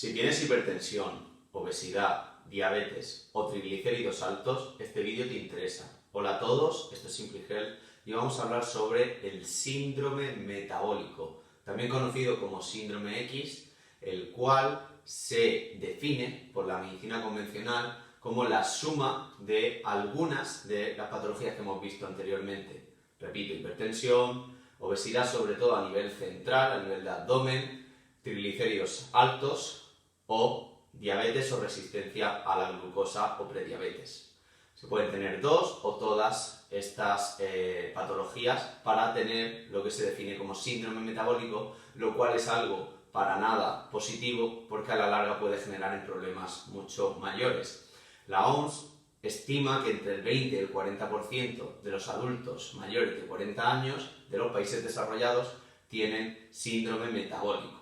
Si tienes hipertensión, obesidad, diabetes o triglicéridos altos, este vídeo te interesa. Hola a todos, esto es Simply Health y vamos a hablar sobre el síndrome metabólico, también conocido como síndrome X, el cual se define por la medicina convencional como la suma de algunas de las patologías que hemos visto anteriormente. Repito, hipertensión, obesidad sobre todo a nivel central, a nivel de abdomen, triglicéridos altos o diabetes o resistencia a la glucosa o prediabetes. Se pueden tener dos o todas estas patologías para tener lo que se define como síndrome metabólico, lo cual es algo para nada positivo porque a la larga puede generar problemas mucho mayores. La OMS estima que entre el 20 y el 40% de los adultos mayores de 40 años de los países desarrollados tienen síndrome metabólico.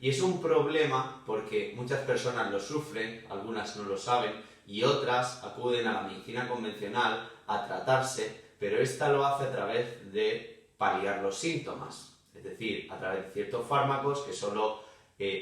Y es un problema porque muchas personas lo sufren, algunas no lo saben y otras acuden a la medicina convencional a tratarse, pero esta lo hace a través de paliar los síntomas, es decir, a través de ciertos fármacos que solo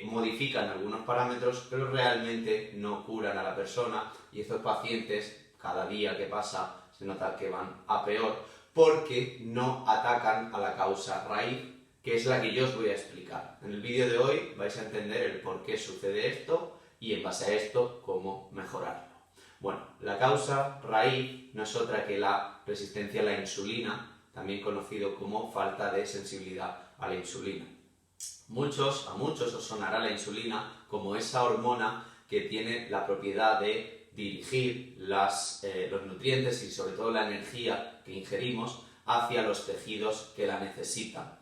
modifican algunos parámetros, pero realmente no curan a la persona y estos pacientes, cada día que pasa, se nota que van a peor porque no atacan a la causa raíz, que es la que yo os voy a explicar. En el vídeo de hoy vais a entender el por qué sucede esto y en base a esto cómo mejorarlo. Bueno, la causa raíz no es otra que la resistencia a la insulina, también conocido como falta de sensibilidad a la insulina. A muchos os sonará la insulina como esa hormona que tiene la propiedad de dirigir los nutrientes y sobre todo la energía que ingerimos hacia los tejidos que la necesitan.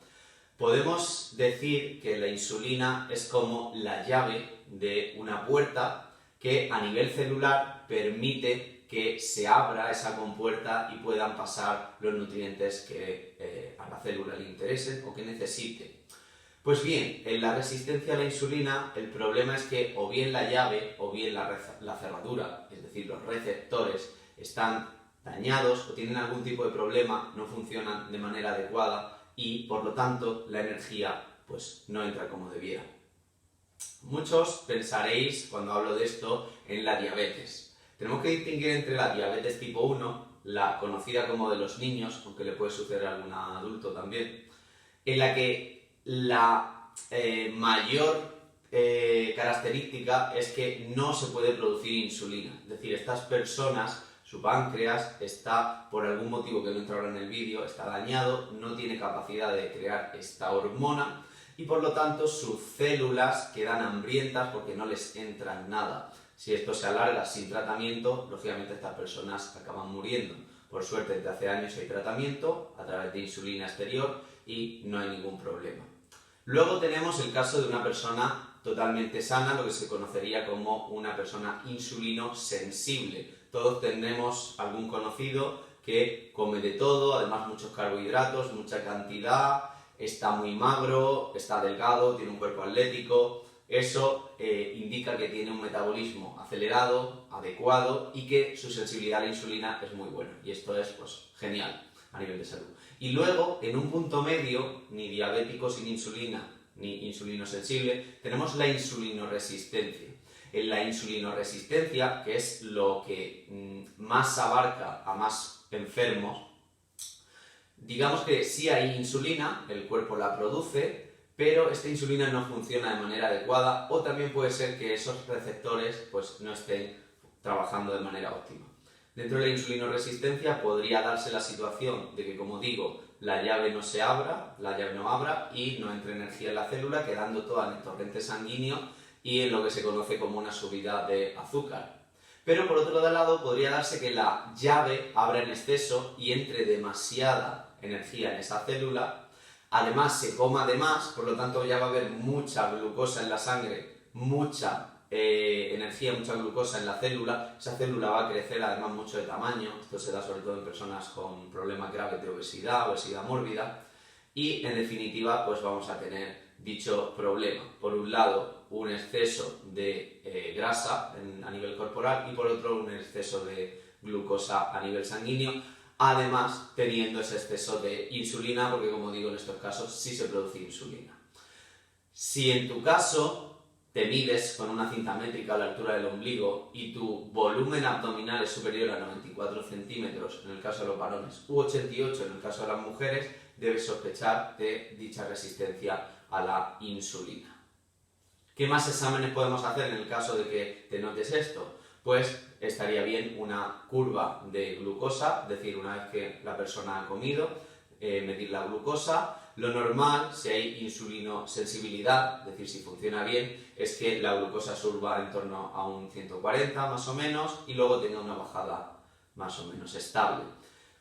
Podemos decir que la insulina es como la llave de una puerta que a nivel celular permite que se abra esa compuerta y puedan pasar los nutrientes que a la célula le interesen o que necesite. Pues bien, en la resistencia a la insulina el problema es que o bien la llave o bien la cerradura, es decir, los receptores, están dañados o tienen algún tipo de problema, no funcionan de manera adecuada y por lo tanto la energía pues no entra como debiera. Muchos pensaréis cuando hablo de esto en la diabetes. Tenemos que distinguir entre la diabetes tipo 1, la conocida como de los niños, aunque le puede suceder a algún adulto también, en la que la mayor característica es que no se puede producir insulina. Es decir, estas personas, su páncreas está, por algún motivo que no entra ahora en el vídeo, está dañado, no tiene capacidad de crear esta hormona y por lo tanto sus células quedan hambrientas porque no les entra nada. Si esto se alarga sin tratamiento, lógicamente estas personas acaban muriendo. Por suerte desde hace años hay tratamiento a través de insulina exterior y no hay ningún problema. Luego tenemos el caso de una persona totalmente sana, lo que se conocería como una persona insulinosensible. Todos tenemos algún conocido que come de todo, además muchos carbohidratos, mucha cantidad, está muy magro, está delgado, tiene un cuerpo atlético. Eso indica que tiene un metabolismo acelerado, adecuado y que su sensibilidad a la insulina es muy buena. Y esto es pues, genial a nivel de salud. Y luego, en un punto medio, ni diabético sin insulina, ni insulinosensible, tenemos la insulinoresistencia. En la insulinoresistencia, que es lo que más abarca a más enfermos, digamos que sí hay insulina, el cuerpo la produce, pero esta insulina no funciona de manera adecuada o también puede ser que esos receptores pues, no estén trabajando de manera óptima. Dentro de la insulinoresistencia podría darse la situación de que, como digo, la llave no abra y no entre energía en la célula, quedando toda en el torrente sanguíneo y en lo que se conoce como una subida de azúcar. Pero por otro lado podría darse que la llave abra en exceso y entre demasiada energía en esa célula, además se coma de más, por lo tanto ya va a haber mucha glucosa en la sangre, mucha energía, mucha glucosa en la célula, esa célula va a crecer además mucho de tamaño, esto se da sobre todo en personas con problemas graves de obesidad mórbida y en definitiva pues vamos a tener dicho problema. Por un lado un exceso de grasa a nivel corporal y por otro un exceso de glucosa a nivel sanguíneo, además teniendo ese exceso de insulina porque como digo en estos casos sí se produce insulina. Si en tu caso te mides con una cinta métrica a la altura del ombligo y tu volumen abdominal es superior a 94 centímetros en el caso de los varones u 88 en el caso de las mujeres, debes sospechar de dicha resistencia a la insulina. ¿Qué más exámenes podemos hacer en el caso de que te notes esto? Pues estaría bien una curva de glucosa, es decir, una vez que la persona ha comido, medir la glucosa. Lo normal, si hay insulinosensibilidad, es decir, si funciona bien, es que la glucosa suba en torno a un 140 más o menos y luego tenga una bajada más o menos estable.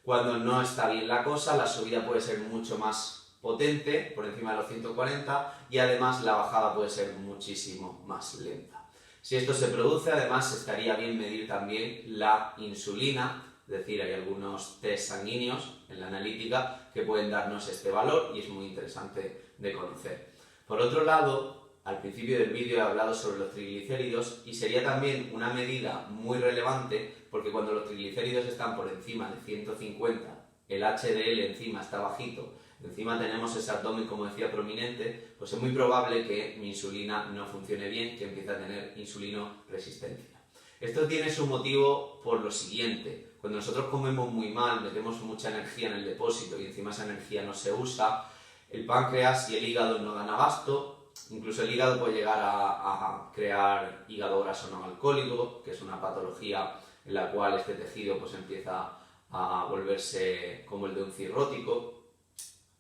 Cuando no está bien la cosa, la subida puede ser mucho más potente, por encima de los 140, y además la bajada puede ser muchísimo más lenta. Si esto se produce, además estaría bien medir también la insulina, es decir, hay algunos test sanguíneos en la analítica que pueden darnos este valor y es muy interesante de conocer. Por otro lado, al principio del vídeo he hablado sobre los triglicéridos y sería también una medida muy relevante porque cuando los triglicéridos están por encima de 150, el HDL encima está bajito, encima tenemos ese abdomen, como decía, prominente, pues es muy probable que mi insulina no funcione bien, que empiece a tener insulinoresistencia. Esto tiene su motivo por lo siguiente: cuando nosotros comemos muy mal, metemos mucha energía en el depósito y encima esa energía no se usa, el páncreas y el hígado no dan abasto, incluso el hígado puede llegar a crear hígado graso no alcohólico, que es una patología en la cual este tejido pues empieza a volverse como el de un cirrótico.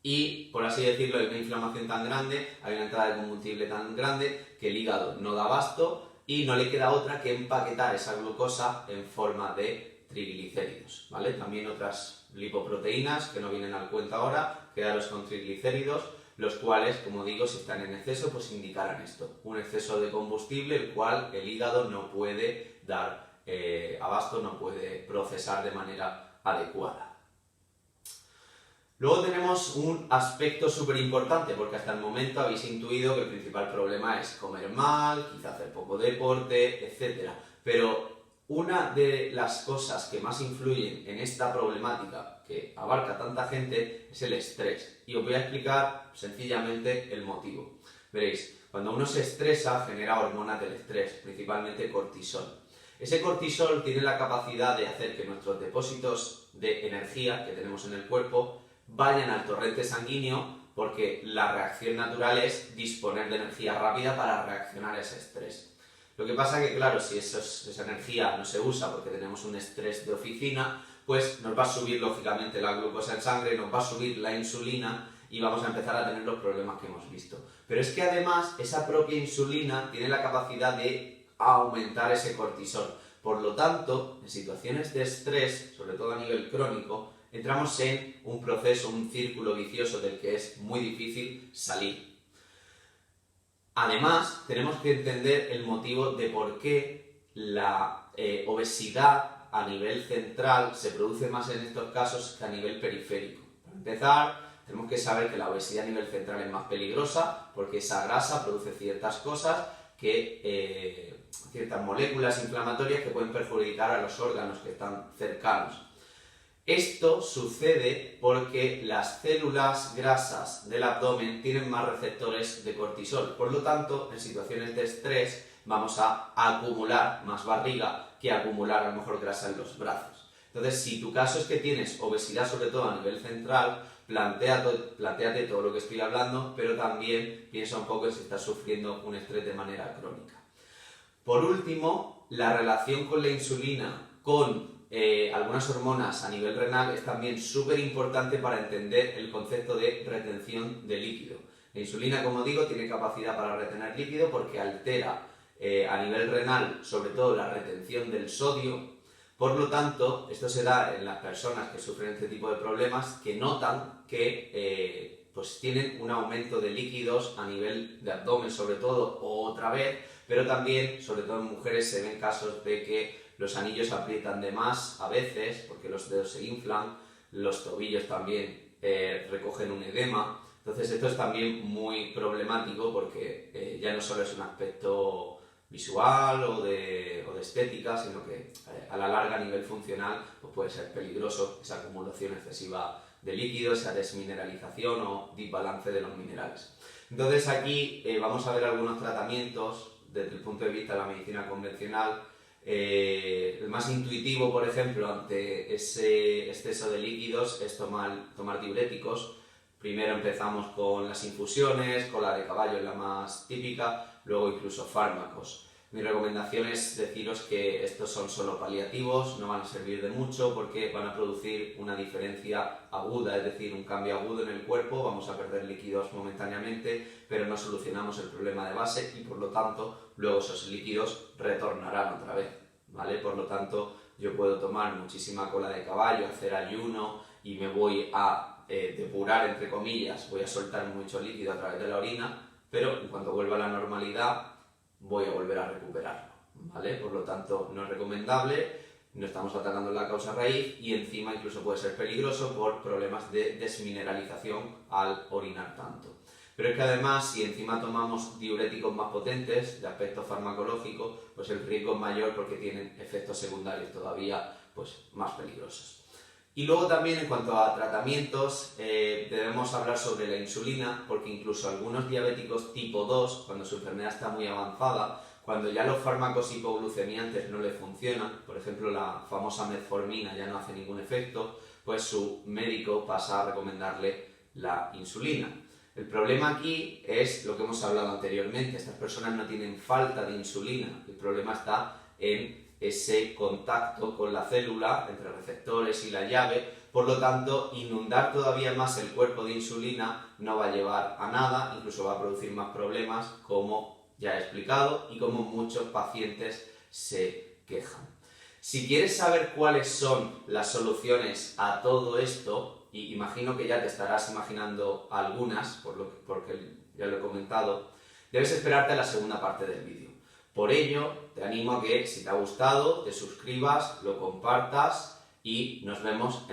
Y, por así decirlo, hay una inflamación tan grande, hay una entrada de combustible tan grande que el hígado no da abasto y no le queda otra que empaquetar esa glucosa en forma de triglicéridos, ¿vale? También otras lipoproteínas que no vienen al cuento ahora, quedaros con triglicéridos, los cuales, como digo, si están en exceso, pues indicarán esto, un exceso de combustible el cual el hígado no puede dar abasto, no puede procesar de manera adecuada. Luego tenemos un aspecto súper importante, porque hasta el momento habéis intuido que el principal problema es comer mal, quizá hacer poco deporte, etc. Pero una de las cosas que más influyen en esta problemática que abarca tanta gente es el estrés. Y os voy a explicar sencillamente el motivo. Veréis, cuando uno se estresa genera hormonas del estrés, principalmente cortisol. Ese cortisol tiene la capacidad de hacer que nuestros depósitos de energía que tenemos en el cuerpo vayan al torrente sanguíneo, porque la reacción natural es disponer de energía rápida para reaccionar a ese estrés. Lo que pasa es que, claro, si esa energía no se usa porque tenemos un estrés de oficina, pues nos va a subir lógicamente la glucosa en sangre, nos va a subir la insulina y vamos a empezar a tener los problemas que hemos visto. Pero es que además esa propia insulina tiene la capacidad de aumentar ese cortisol. Por lo tanto, en situaciones de estrés, sobre todo a nivel crónico, entramos en un proceso, un círculo vicioso del que es muy difícil salir. Además, tenemos que entender el motivo de por qué la obesidad a nivel central se produce más en estos casos que a nivel periférico. Para empezar, tenemos que saber que la obesidad a nivel central es más peligrosa porque esa grasa produce ciertas cosas ciertas moléculas inflamatorias que pueden perjudicar a los órganos que están cercanos. Esto sucede porque las células grasas del abdomen tienen más receptores de cortisol. Por lo tanto, en situaciones de estrés vamos a acumular más barriga que acumular a lo mejor grasa en los brazos. Entonces, si tu caso es que tienes obesidad, sobre todo a nivel central, plantéate todo lo que estoy hablando, pero también piensa un poco en si estás sufriendo un estrés de manera crónica. Por último, la relación con la insulina, con algunas hormonas a nivel renal es también súper importante para entender el concepto de retención de líquido. La insulina, como digo, tiene capacidad para retener líquido porque altera a nivel renal sobre todo la retención del sodio. Por lo tanto, esto se da en las personas que sufren este tipo de problemas, que notan que pues tienen un aumento de líquidos a nivel de abdomen sobre todo, otra vez, pero también, sobre todo en mujeres, se ven casos de que los anillos aprietan de más a veces porque los dedos se inflan, los tobillos también recogen un edema. Entonces esto es también muy problemático porque ya no solo es un aspecto visual o de estética, sino que a la larga a nivel funcional pues puede ser peligroso esa acumulación excesiva de líquidos, esa desmineralización o desbalance de los minerales. Entonces aquí vamos a ver algunos tratamientos desde el punto de vista de la medicina convencional, el más intuitivo, por ejemplo, ante ese exceso de líquidos es tomar diuréticos. Primero empezamos con las infusiones, cola de caballo es la más típica, luego incluso fármacos. Mi recomendación es deciros que estos son solo paliativos, no van a servir de mucho porque van a producir una diferencia aguda, es decir, un cambio agudo en el cuerpo, vamos a perder líquidos momentáneamente, pero no solucionamos el problema de base y por lo tanto luego esos líquidos retornarán otra vez, ¿vale? Por lo tanto, yo puedo tomar muchísima cola de caballo, hacer ayuno y me voy a depurar, entre comillas, voy a soltar mucho líquido a través de la orina, pero en cuanto vuelva a la normalidad voy a volver a recuperarlo, ¿vale? Por lo tanto, no es recomendable, no estamos atacando la causa raíz y encima incluso puede ser peligroso por problemas de desmineralización al orinar tanto. Pero es que además, si encima tomamos diuréticos más potentes, de aspecto farmacológico, pues el riesgo es mayor porque tienen efectos secundarios todavía pues, más peligrosos. Y luego también en cuanto a tratamientos, debemos hablar sobre la insulina, porque incluso algunos diabéticos tipo 2, cuando su enfermedad está muy avanzada, cuando ya los fármacos hipoglucemiantes no le funcionan, por ejemplo la famosa metformina ya no hace ningún efecto, pues su médico pasa a recomendarle la insulina. El problema aquí es lo que hemos hablado anteriormente, estas personas no tienen falta de insulina, el problema está en ese contacto con la célula entre receptores y la llave, por lo tanto inundar todavía más el cuerpo de insulina no va a llevar a nada, incluso va a producir más problemas como ya he explicado y como muchos pacientes se quejan. Si quieres saber cuáles son las soluciones a todo esto, y imagino que ya te estarás imaginando algunas, porque ya lo he comentado, debes esperarte a la segunda parte del vídeo. Por ello, te animo a que si te ha gustado, te suscribas, lo compartas y nos vemos en